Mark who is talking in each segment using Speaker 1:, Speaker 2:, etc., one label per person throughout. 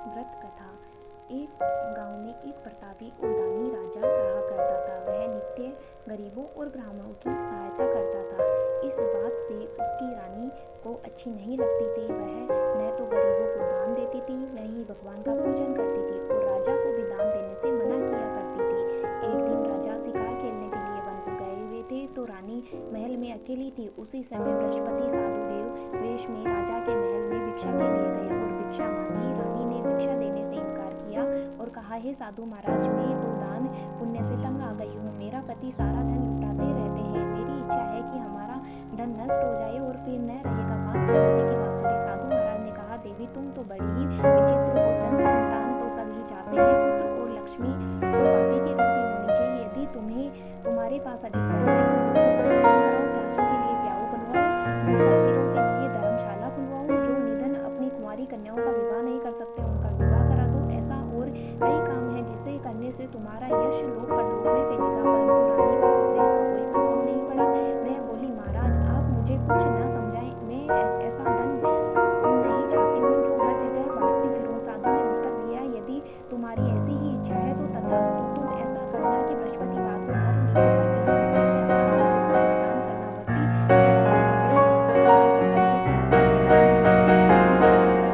Speaker 1: व्रत कथा। एक गांव में एक प्रतापी और दानी राजा रहा करता था। वह नित्य गरीबों और ब्राह्मणों की सहायता करता था। इस बात से उसकी रानी को अच्छी नहीं लगती थी। वह न तो गरीबों को दान देती थी, न ही भगवान का पूजन करती थी और राजा को भी दान देने से मना किया करती थी। एक दिन राजा शिकार खेलने के लिए वन को गए हुए थे तो रानी महल में अकेली थी। उसी समय बृहस्पति साधुदेव वेश में राजा के महल में भिक्षा के लिए गए और भिक्षा मांगी। रानी ने भिक्षा देने से इनकार किया और कहा, हे साधु महाराज, मैं तो दान पुण्य से तंग आ गई हूँ। मेरा पति सारा धन लुटाते रहते हैं। मेरी इच्छा है कि हमारा धन नष्ट हो जाए और फिर न रहेगा बांस बजे की बांसुरी। साधु महाराज ने कहा, देवी तुम तो बड़ी ही विचित्र हो। धन संतान तो सभी चाहते हैं, पुत्र और लक्ष्मी तो पापी के घर भी होनी चाहिए। यदि तुम्हारे पास अधिक धन है तो लोगों का भोजन कराओ, प्यासों के लिए प्याऊ बनवाओ, मुसाफिरों के लिए धर्मशाला खुलवाओ, जो निधन अपनी कुंवारी कन्याओं का विवाह नहीं कर सकते उनका विवाह करा दो। ऐसा और कई काम है जिसे करने से तुम्हारा यश लोक परलोक में फैलेगा। परंतु रानी पर उपदेश का कोई प्रभाव नहीं पड़ा। वह बोली, महाराज आप मुझे कुछ न समझाएं, मैं ऐसा धन नहीं चाहती हूँ जो हर जगह बांटती फिरूं। साधु ने उत्तर दिया, यदि तुम्हारी ऐसी ही इच्छा है तो तथास्तु। तुम ऐसा करना कि बृहस्पतिवार को घर लीप कर पीले कपड़े से अपना सिर धोकर स्नान करना, बत्ती जलाकर कपड़े ऐसा करने से अपना सब धन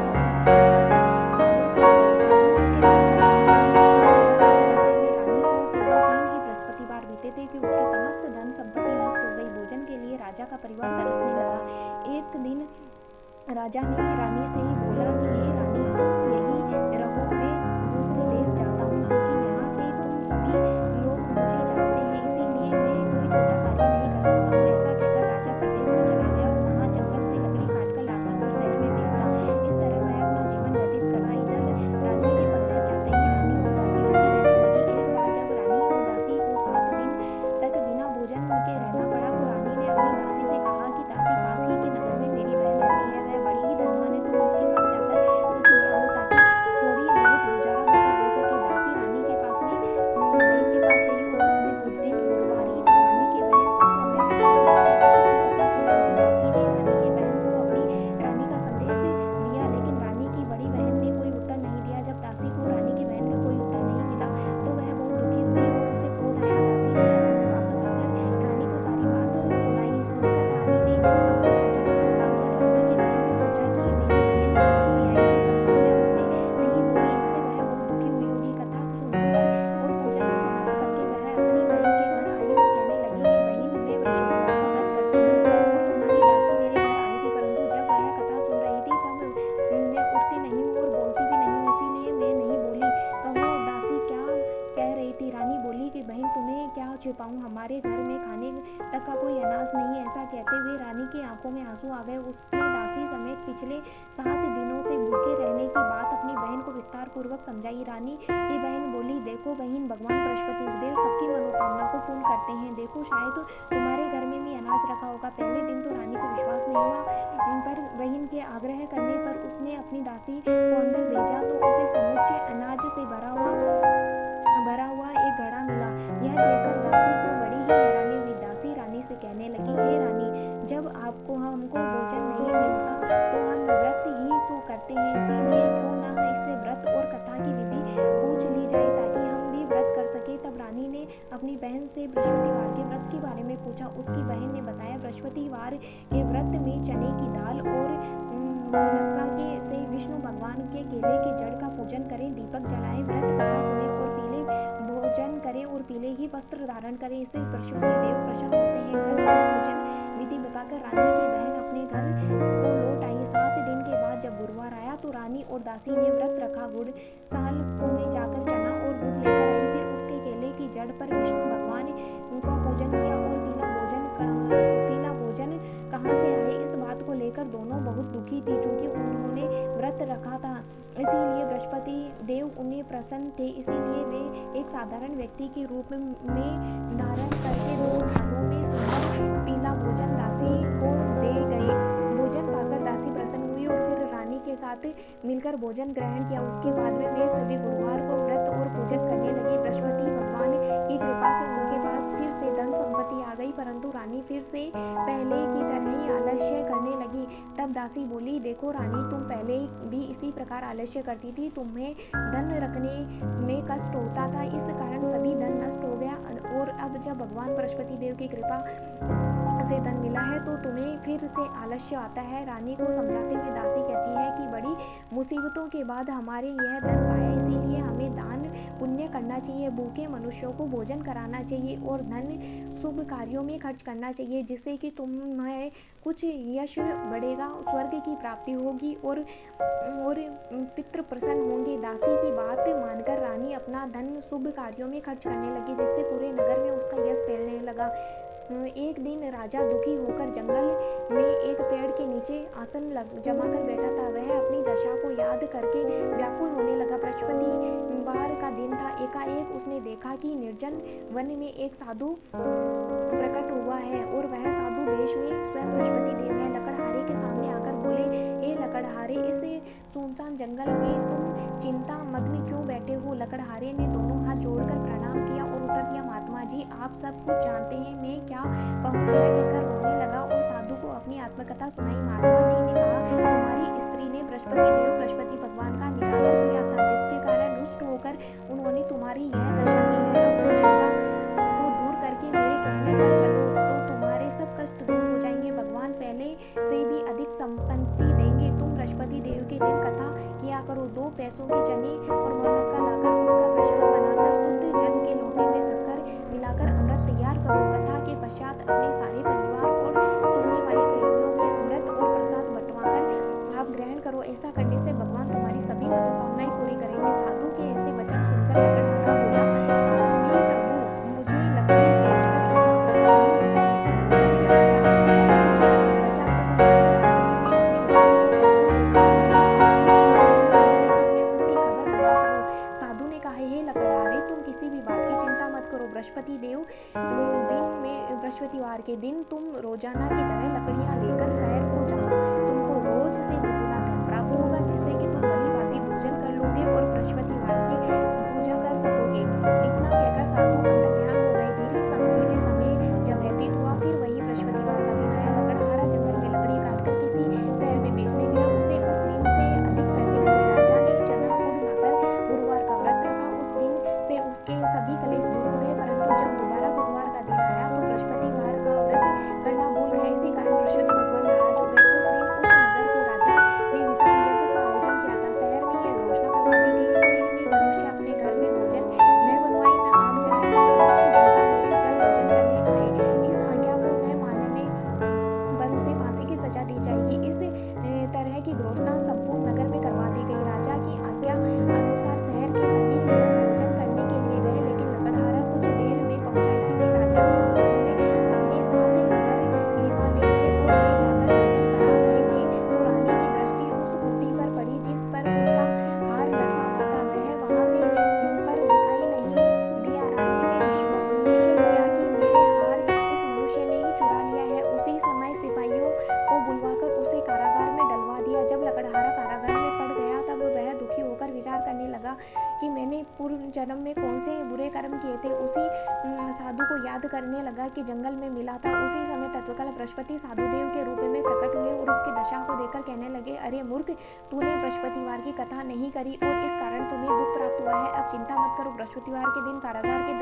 Speaker 1: नष्ट हो जाएगा। थे कि उसके समस्त धन संपत्ति नष्ट हो गई। भोजन के लिए राजा का परिवार तरसने लगा। एक दिन राजा ने रानी से बोला कि हे रानी, तुम यही रहो, मैं दूसरे देश जाता हूँ क्योंकि यहाँ से तुम सभी लोग मुझे जानते हैं, इसीलिए मैं कोई छोटा कार्य नहीं कर सकता हूँ। ऐसा कहकर राजा प्रदेश को चला गया और वहाँ जंगल से लकड़ी काटकर लाकर शहर में बेचता। इस तरह वह अपना जीवन व्यतीत करा। इधर राजा के परदेश जाते ही रानी और दासी दुखी रहने लगी। एक बार जब रानी और दासी को 7 दिन तक बिना भोजन के रहना पड़ा तो रानी ने अपनी दासी से कहा कि दासी, पास ही के नगर में मेरी बहन रहती है, वह बड़ी ही धनवान है, तुम उसके पास जाकर कुछ ले आओ ताकि थोड़ी बहुत गुजारा बसर हो सके। दासी रानी के पास में बहन के पास गई और उस दिन गुरुवार ही था। रानी की बहन उस समय बृहस्पतिवार के व्रत की कथा सुन रही थी। दासी ने रानी की बहन को अपनी रानी का संदेश दिया, लेकिन रानी की बड़ी बहन ने कोई उत्तर नहीं दिया। जब दासी को रानी की बहन का कोई उत्तर नहीं मिला तो वह बहुत दुखी हुई और उसे क्रोध आया। दासी ने वापस आकर रानी को सारी बात सुनाई। सुनकर रानी ने अपनी भाग्य को समझकर रानी की बहन ने सोचा कि मेरी बहन की दासी आई हुई, परंतु मैं उससे नहीं बोली। इससे वह बहुत दुखी हुई होगी। कथा सुनकर और पूजन को समाप्त करके वह अपनी बहन के घर आई और कहने लगी कि बहन, मैं बृहस्पतिवार का व्रत करती हूँ और तुम्हारी दासी मेरे घर आई थी, परंतु जब वह कथा सुन रही थी तब मैं उठती नहीं हूँ और बोलती भी नहीं हूँ, इसीलिए मैं नहीं बोली। कहो दासी, क्या कह रही थी? रानी बोली कि बहन, तुम्हें क्या छिपाऊं, हमारे घर में खाने तक का कोई अनाज नहीं है। ऐसा कहते हुए रानी की आंखों में आंसू आ गए। उसने दासी समेत पिछले 7 दिनों से भूखे रहने की बात अपनी बहन को विस्तार पूर्वक समझाई। रानी की बहन बोली, देखो बहन, भगवान बृहस्पतिदेव सबकी मनोकामना को पूर्ण करते हैं। देखो, शायद तुम्हारे घर में भी अनाज रखा होगा। पहले दिन तो रानी को विश्वास नहीं हुआ, पर बहन के आग्रह करने पर उसने अपनी दासी को अंदर भेजा तो उसे समूचे अनाज से भरा हुआ एक घड़ा मिला। यह देखकर दासी को बड़ी ही हैरानी हुई। दासी रानी से कहने लगी, हे रानी, जब हमको भोजन नहीं मिलता तो हम व्रत ही तो करते हैं, इसीलिए क्यों ना इससे व्रत और कथा की विधि पूछ ली जाए ताकि हम भी व्रत कर सके। तब रानी ने अपनी बहन से बृहस्पतिवार के व्रत के बारे में पूछा। उसकी बहन ने बताया, बृहस्पतिवार के व्रत में चने की दाल और मुनक्का से विष्णु भगवान के केले के जड़ का पूजन करें, दीपक जलाएं, व्रत कथा सुने और पीले भोजन करें और पीले ही वस्त्र धारण करें। इससे बृहस्पतिदेव प्रसन्न होते हैं। व्रत और पूजन विधि बताकर रानी की बहन अपने घर को लौट आई। 7 दिन के बाद जब गुरुवार आया तो रानी और दासी ने व्रत रखा। गुड़ साल में जाकर चना और गुड़ लेकर आई। फिर उसके केले की जड़ पर विष्णु भगवान का पूजन किया और पीला भोजन कहाँ से आए, इस बात को लेकर दोनों बहुत दुखी थी। चूंकि उन्होंने व्रत रखा था इसीलिए बृहस्पति देव उन्हें प्रसन्न थे, इसीलिए वे एक साधारण व्यक्ति के रूप में धारण करके 2 थालों में सुंदर पीला भोजन दासी को दे गए। भोजन पाकर दासी प्रसन्न हुई और फिर रानी के साथ मिलकर भोजन ग्रहण किया। उसके बाद में वे सभी गुरुवार को व्रत और पूजन करने लगे। बृहस्पति भगवान की कृपा से उनके पास फिर से धन संपत्ति आ गई, परंतु रानी फिर से पहले की तरह ही आलस्य करने लगी। तब दासी बोली, देखो रानी, तुम पहले भी इसी प्रकार आलस्य करती थी, तुम्हें धन रखने में कष्ट होता था, इस कारण सभी धन नष्ट हो गया, और अब जब भगवान बृहस्पति देव की कृपा से धन मिला है तो तुम्हें फिर से आलस्य आता है। रानी को समझाते हुए दासी कहती है कि बड़ी मुसीबतों के बाद हमारे यह धन पाया, इसीलिए हमें दान पुण्य करना चाहिए, भूखे मनुष्यों को भोजन कराना चाहिए और धन शुभ कार्यों में खर्च करना चाहिए, जिससे कि तुम्हें कुछ यश बढ़ेगा, स्वर्ग की प्राप्ति होगी और पितृ प्रसन्न होंगे। दासी की बात मानकर रानी अपना धन शुभ कार्यों में खर्च करने लगी, जिससे पूरे नगर में उसका यश फैलने लगा। एक दिन राजा दुखी होकर जंगल में एक पेड़ के नीचे आसन जमा कर बैठा था। वह अपनी दशा को याद करके व्याकुल होने लगा। बृहस्पतिवार का दिन था। एकाएक उसने देखा कि निर्जन वन में एक साधु प्रकट हुआ है और वह साधु वेश में स्वयं बृहस्पति देव है। लकड़हारे के सामने आकर बोले, हे लकड़हारे, इस सुनसान जंगल में तुम चिंता मग्न क्यों बैठे हो? लकड़हारे ने दोनों हाथ जोड़कर प्रणाम किया और उत्तर दिया, महात्मा जी, आप सब कुछ जानते हैं, मैं क्या कहूँ, यह कहकर रोने लगा और साधु को अपनी आत्मकथा सुनाई। महात्मा जी ने कहा, तुम्हारी स्त्री ने बृहस्पति भगवान का निरादर किया था, जिसके कारण रुष्ट होकर उन्होंने तुम्हारी यह दशा की है। अब तुम चिंता को दूर करके मेरे कहने पर चलो तो तुम्हारे सब कष्ट दूर हो जाएंगे। भगवान पहले से भी अधिक संपत्ति देंगे। तुम बृहस्पति देव के दिन कथा किया करो। 2 पैसों के चने और मुनक्का लाकर उसका प्रसाद बनाकर शुद्ध जल के लोटे में शक्कर मिलाकर अमृत तैयार करो। कथा के पश्चात अपने सारे परिवार और सुनने वाले प्रेमियों में अमृत और प्रसाद बंटवाकर आप ग्रहण करो। ऐसा करने से भगवान तुम्हारी सभी मनोकामनाएं पूरी करेंगे। साधु के ऐसे वचन सुनकर लकड़हारा बोला, हे प्रभु, मुझे लकड़ी बेचकर इतना पैसा नहीं मिला जिससे भोजन में उपरांत सब कुछ बचा सकूं। मैंने रात्रि में अपनी स्त्री को डंको देकर मेरे पास पूछना रही है, जिससे कि मैं उसकी खबर बता सकूं। साधु ने कहा, हे लकड़हारे, तुम किसी भी बात की चिंता मत करो। बृहस्पतिवार के दिन तुम रोजाना की तरह लकड़ियां लेकर शहर को जाओ। तुमको रोज से दुगुना धन प्राप्त होगा, जिससे कि तुम भली भांति भोजन कर लोगे और बृहस्पतिवार की पूजा कर सकोगे। इतना कहकर साधु अंतर्ध्यान हो गए। धीरे समय जब व्यतीत हुआ, फिर वही बृहस्पतिवार का दिन आया। लकड़हारा जंगल में लकड़ी काटकर किसी शहर में बेचने गया। उसे उस दिन से अधिक पैसे मिले। राजा ने चना गुड़ लाकर गुरुवार का व्रत रखा। उस दिन से उसके सभी कलेश दूर हो गए, परंतु जब दोबारा गुरुवार का दिन आया तो बृहस्पतिवार का व्रत करना भूल गया। इसी कारण बृहस्पति भगवान नाराज हो गए। उस दिन उस नगर के राजा ने विशाल यज्ञ का आयोजन किया था। शहर में यह घोषणा करवा दी गई, कोई भी मनुष्य अपने घर में भोजन न बनवाए, न आग जलाए, समस्त जनता मेरे घर भोजन करने आए। इस आज्ञा को न मानने पर उसे फांसी की सजा दी जाएगी। इस तरह की घोषणा संपूर्ण नगर में करवा दी गई। राजा की आज्ञा अनुसार शहर के सभी लोग भोजन करने के लिए गए, लेकिन लकड़हारा कुछ देर में पहुंचा, इसीलिए राजा भी उसने अपने साथ घर लिवा ले गए और ले जाकर भोजन करा रहे थे तो रानी की दृष्टि उस कुटी पर पड़ी जिस पर उसका हार लटका हुआ था। वह वहां से पर दिखाई नहीं दिया। रानी ने निश्चय किया कि मेरे हार इस मनुष्य ने ही चुरा लिया है। उसी समय सिपाहियों को बुलवाकर उसे कारागार में डलवा दिया। जब लकड़हारा कारागार में पड़ गया तब वह दुखी होकर विचार करने लगा कि मैंने पूर्व जन्म में कौन से बुरे कर्म किए थे। उसी साधु को याद करने लगा कि जंगल में मिला था। उसी समय तत्काल बृहस्पति साधुदेव के रूप में प्रकट हुए और उसकी दशा को देखकर कहने लगे, अरे मूर्ख, तूने बृहस्पतिवार की कथा नहीं करी और इस कारण तुम्हें दुख प्राप्त हुआ है। अब चिंता मत करो। बृहस्पतिवार के दिन कारागार के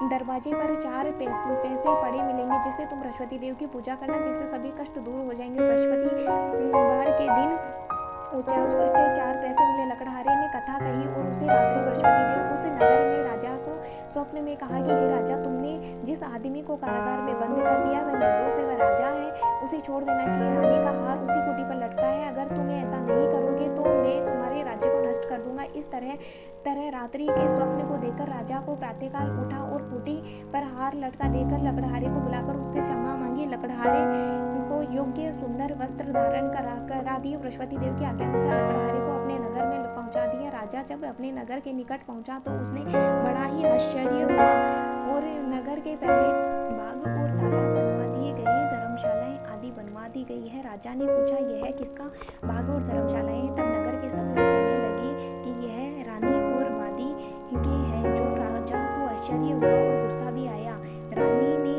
Speaker 1: दरवाजे पर 4 पैसे पड़े मिलेंगे, जिससे तुम बृहस्पति देव की पूजा करना, जिससे सभी कष्ट दूर हो जाएंगे। बृहस्पतिवार के दिन उससे 4 पैसे मिले। लकड़हारे ने कथा कही और उसे रात्रि बृहस्पति देव उस नगर में राजा को स्वप्न में कहा कि हे राजा, तुमने जिस आदमी को कारागार में बंद कर दिया वह निर्दोष है, वह राजा है, उसे छोड़ देना चाहिए। रानी का हार उसी कुटी पर लटका है। अगर तुम ऐसा नहीं करोगे तो मैं तुम्हारे राज्य को नष्ट कर दूंगा। इस तरह रात्रि के स्वप्न को देखकर राजा को प्रातःकाल उठा और कुटी पर हार लटका देकर लकड़हारे को बुलाकर उससे क्षमा मांगी। लकड़हारे को योग्य सुंदर वस्त्र धारण करा दिए। बृहस्पति देव की आज्ञा अनुसार लकड़हारे को अपने नगर में पहुंचा दिया। राजा जब अपने नगर के निकट पहुंचा तो उसने बड़ा ही आश्चर्य हुआ और नगर के पहले बाग और तालाब बनवा दिए गए, धर्मशालाएं आदि बस्ती बनवा दी गई है। राजा ने पूछा, यह किसका बाग और धर्मशाला है? तब नगर के सब लोग कहने लगे कि यह रानी और वादी के हैं। जो राजा को आश्चर्य हुआ और गुस्सा भी आया। रानी ने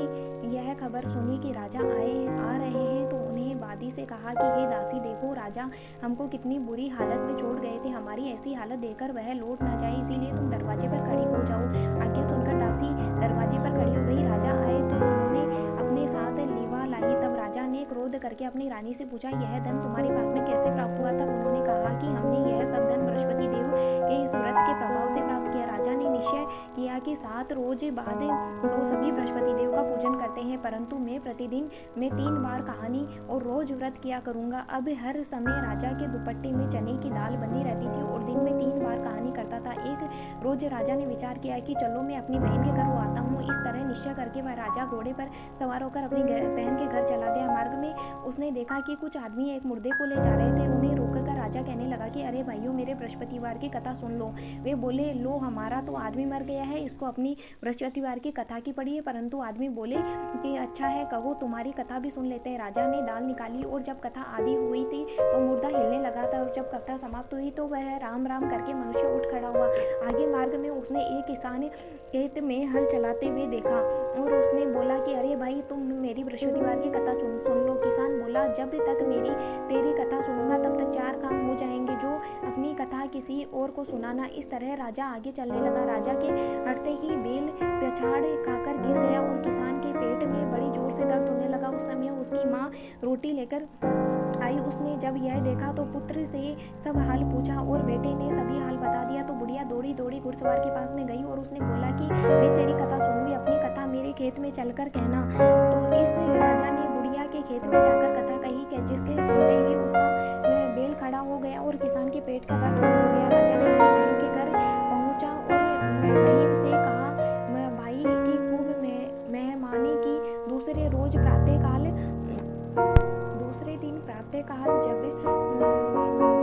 Speaker 1: यह खबर सुनी कि राजा आ रहे हैं तो उन्हें वादी से कहा कि हे दासी, देखो राजा हमको कितनी बुरी हालत में छोड़ गए थे। हमारी ऐसी हालत देखकर वह लौट ना जाए, इसीलिए तुम दरवाजे पर खड़ी हो जाओ। आज्ञा सुनकर दासी दरवाजे पर खड़ी हो गई। राजा आए तो उन्होंने अपने साथ लीवा लाई। तब राजा ने क्रोध करके अपनी रानी से पूछा, यह धन तुम्हारे पास में कैसे प्राप्त हुआ? तब उन्होंने कहा कि हमने यह सब धन बृहस्पति देव के इस व्रत के प्रभाव से प्राप्त किया। राजा ने निश्चय किया कि 7 रोज बाद तो सभी बृहस्पति देव का पूजन करते हैं, परंतु मैं प्रतिदिन में 3 बार कहानी और रोज व्रत किया करूंगा। अब हर समय राजा के दुपट्टे में चने की दाल बंधी रहती थी और दिन में 3 बार कहानी करता था। एक रोज राजा ने विचार किया कि चलो मैं अपनी बहन के घर वो आता हूँ। इस तरह निश्चय करके वह राजा घोड़े पर सवार होकर अपनी बहन के घर चला गया। मार्ग में उसने देखा कि कुछ आदमी एक मुर्दे को ले जा रहे थे। उन्हें रोककर राजा कहने लगा कि अरे भाइयों, मेरे बृहस्पतिवार की कथा सुन लो। वे बोले, लो हमारा तो आदमी मर गया है, इसको अपनी बृहस्पतिवार की कथा की पड़ी है। परंतु आदमी बोले कि अच्छा है, कहो तुम्हारी कथा भी सुन लेते हैं। राजा ने दाल निकाली और जब कथा आधी हुई थी तो मुर्दा हिलने लगा था और जब कथा समाप्त हुई तो वह राम राम करके मनुष्य उठ खड़ा हुआ। आगे मार्ग में उसने एक किसान खेत में हल चलाते हुए देखा और उसने बोला कि अरे भाई, तुम मेरी बृहस्पतिवार की कथा सुन लो। किसान बोला, जब तक तेरी कथा सुनूंगा तब तक 4 काम हो जाएंगे, जो अपनी कथा किसी और को सुनाना। इस तरह राजा आगे चलने लगा। राजा के हटते ही बेल पछाड़ खाकर गिर गया और किसान के पेट में बड़ी जोर से दर्द होने लगा। उस समय उसकी माँ रोटी लेकर आई। उसने जब यह देखा तो पुत्र से सब हाल पूछा और बेटे ने सभी हाल बता दिया। तो बुढ़िया दौड़ी दौड़ी घुड़सवार के पास में गई और उसने बोला कि मैं तेरी कथा सुनूंगी, अपनी कथा मेरे खेत में चलकर कहना। तो इस राजा ने बुढ़िया के खेत में जाकर कथा कही, जिसके सुनते ही उसका बेल खड़ा हो गया और किसान के पेट का दर्द बंद हो गया। राजा ने अपनी बहन के घर पहुंचा और बहन से कहा भाई की खूब मेहमानी की। दूसरे दिन प्रातःकाल जब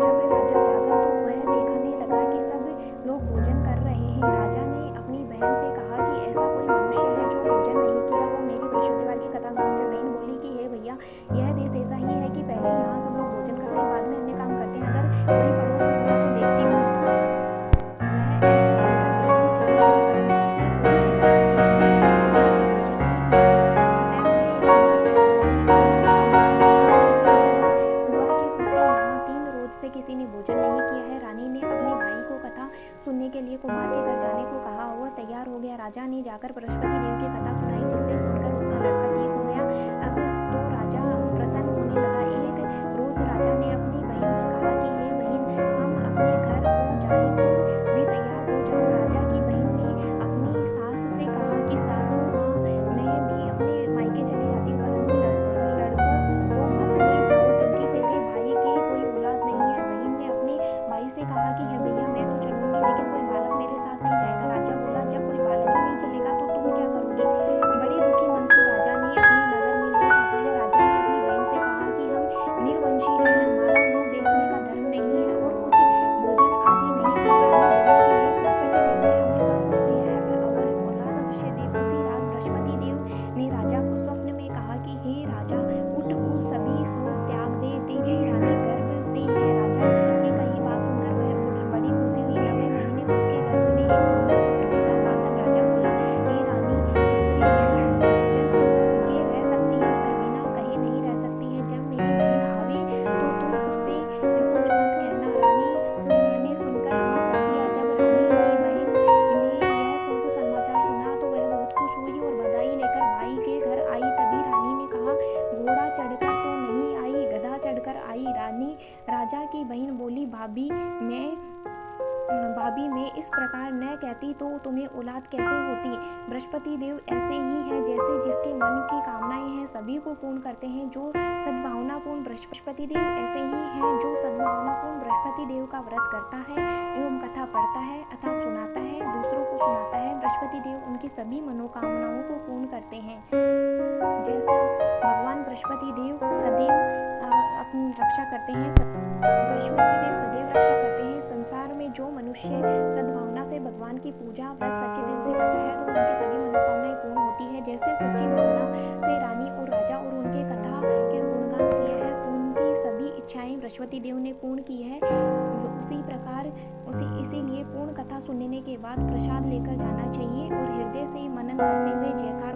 Speaker 1: राजा जागा तो वह देखने लगा कि सब लोग भोजन कर रहे हैं। राजा ने अपनी बहन से कहा कि ऐसा कोई मनुष्य है जो भोजन नहीं किया, वो मेरी बृहस्पतिवार की कथा सुन ले। बहन बोली कि हे भैया, यह देश ऐसा ही है कि पहले यहाँ सब लोग भोजन करते हैं, बाद में अन्य काम करते हैं। अगर कोई पड़ोस में होगा तो देखती हूँ। वह ऐसा कहकर देखने चली गई, परंतु उसे कोई ऐसी व्यक्ति नहीं मिला जिसने कि भोजन नहीं किया। अतः वह एक कुम्हार के घर गई और जिसका भोजन देखकर उसे मालूम हुआ कि उसके यहाँ 3 रोज से किसी ने भोजन नहीं किया है। रानी ने अपने भाई को कथा सुनने के लिए कुम्हार के घर जाने को कहा। वह तैयार हो गया। राजा ने जाकर बृहस्पति देव की कथा सुनाई, जिससे सुनकर उसका लड़का ठीक हो गया। अब तो राजा प्रसन्न होने लगा। एक रोज राजा ने अपनी बहन से कहा कि हे बहन, हम अपने घर को जाएं, तुम भी तैयार हो जाओ। राजा की बहन ने अपनी सास से कहा कि सासू माँ, मैं भी अपने मायके चली जाती हूँ, परंतु लड़कों को मत ले जाओ क्योंकि तेरे भाई की कोई औलाद नहीं है। बहन ने अपने भाई से कहा कि हे भैया, मैं तो चलूंगी, लेकिन कोई बालक मेरे साथ नहीं जाएगा। राजा बोला, जब कोई बालक ही नहीं चलेगा तो तुम क्या करोगी? बड़ी दुखी मन से राजा ने अपने नगर में लौट आता है। राजा ने अपनी बहन से कहा कि हम निर्वंशी हैं, हमारा मुंह देखने का धर्म नहीं है और कुछ भोजन आदि नहीं किया। रानी बोली कि हे बृहस्पति देव ने हमें सब कुछ दिया है, फिर अगर औलाद अवश्य दे। उसी रात बृहस्पति देव ने राजा को स्वप्न में कहा कि हे राजा, उठ सभी सोच त्याग दे, तेरी रानी गर्भ से है। राजा की कही बात सुनकर वह उठ बड़ी खुशी हुई। 9वें महीने उसके गर्भ में एक सुंदर पुत्र पैदा हुआ। तब राजा बोला, हे रानी, स्त्री बिना भोजन के रह सकती है पर बिना कहे नहीं रह सकती है। जब मेरी बहन आवे तो तुम उससे कुछ मत कहना। रानी ने सुनकर हाँ कर दिया। जब रानी की बहन ने यह शुभ समाचार सुना तो वह बहुत खुश हुई और बधाई लेकर भाई के घर आई। तभी रानी ने कहा, घोड़ा चढ़कर तो नहीं आई, गधा चढ़कर आई। राजा की बहन बोली, भाभी मैं इस प्रकार न कहती तो तुम्हें औलाद कैसे होती? बृहस्पति देव ऐसे ही है जैसे जिसके मन की कामनाएं हैं सभी को पूर्ण करते हैं। जो सद्भावनापूर्ण बृहस्पति देव ऐसे ही हैं जो सद्भावनापूर्ण बृहस्पति देव का व्रत करता है एवं कथा पढ़ता है अथवा सुनाता है, दूसरों को सुनाता है। बृहस्पति देव उनकी सभी मनोकामनाओं को पूर्ण करते हैं। जैसा भगवान बृहस्पति देव सदैव अपनी रक्षा करते हैं, बृहस्पति देव सदैव रक्षा करते हैं। संसार में जो मनुष्य सद्भावना से भगवान की पूजा व्रत सच्चे दिल से करता है तो उनकी सभी मनोकामनाएं पूर्ण होती है। जैसे सच्ची भावना से रानी और राजा और उनके कथा के गुण अश्वती देव ने पूर्ण की है, उसी प्रकार इसीलिए पूर्ण कथा सुनने के बाद प्रसाद लेकर जाना चाहिए और हृदय से मनन करते हुए जयकार